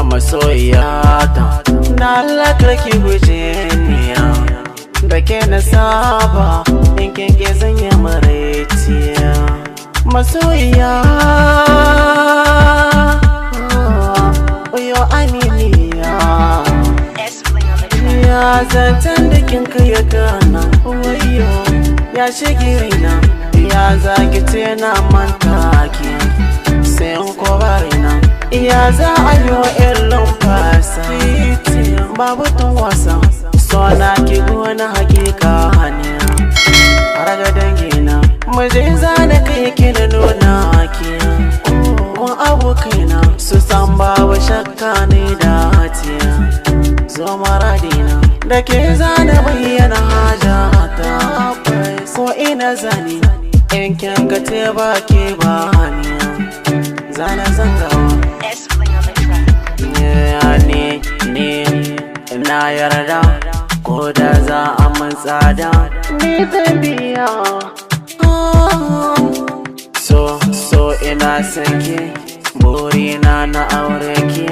Masoyiyata na Allah karki guje ni da ke na saba in kin ke zanya maraiciya masoyiya oyo aminiya ya zancen da kin kai gana wayo ya shige raina ya zagi ce na manta ki sai in ko barina ya za a yi wa irin fasa babu tun wasa so na ki gona hakika hanya raga dangina muje zane kai ki da nuna ki kun abokaina su san babu shakka ne da hatiya zo maradina da ke zane bayyana hajata ko ina zane in kin ka te ba ke ba hanya zana zangawa na yarda ko da za a man tsada ni zan biya so ina son ki burina na aure ki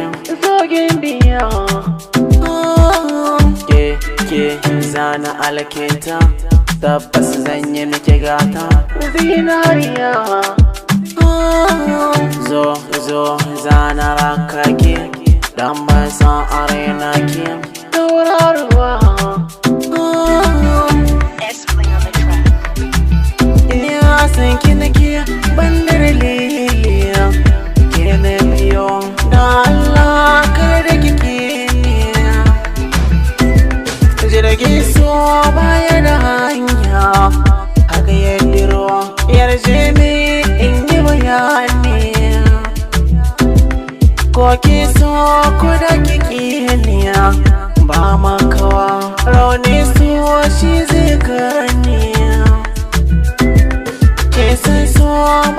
zogin biya ke zana alkinta tabbas zan yi miki gata zinariya zo zana raka ki dan ban san arena ki tauraruwa ina san ki nake bandar liliya ke na biyo da Allah kada kike ne jirgi so baya da hanya haka yadiro yarje ne in yi bayani ko ki so ko da kike niya ba makawa rauni so shi zai gani ke san so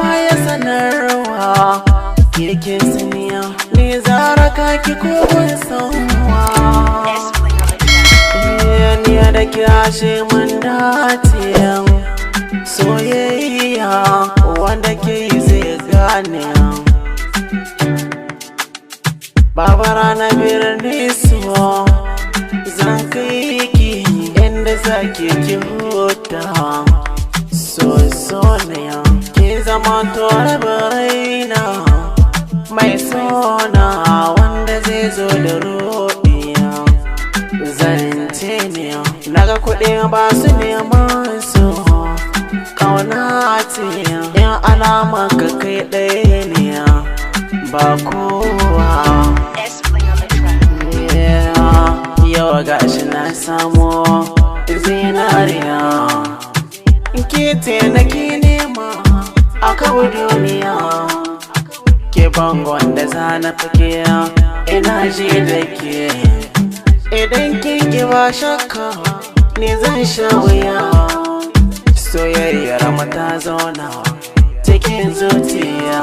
baya sanarwa yake saniya ne zara ka ki ko ban sanwa niya da kyashe mun dace soyayya wanda ke yi zai gane babara na birni so zan kai ki inda zaki ki huta so ne ke zama tore baraina mai sona wanda zai zo da ruɗiya zance ne naga kuɗi ba su neman su kauna ce yan alama ka kai ɗaya ne ba kowa yau gashi na samu zinariya ke tainaki nema a kawo duniya ke bangon da zana fake ina ji da ke idan kin ki ba shakka ne zan sha wuya soyayyar mata zauna cikin zuciya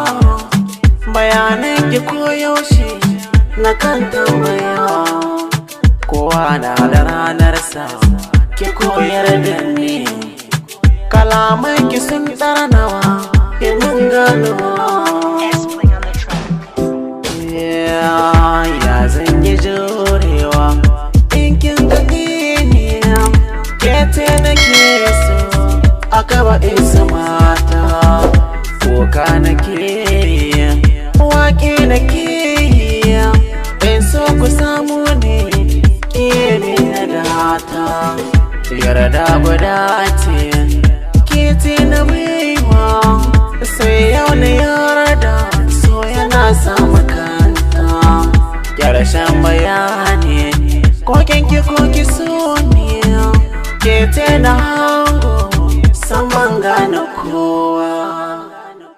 bayanan ki koyaushe na kan tambaya kowa na da ranarsa ki koyar da ni kalaman ki sun tsarnawa mun gano ya zan yi jurewa in kin gani ne ke te nake so aka ba isa mata koka nake waƙe nake in so ku samu ne yarda guda ce ke ce na baiwa sai yau na yarda so yana samu kanta ƙarshen bayani ko kinki ko ki so ne ke ce na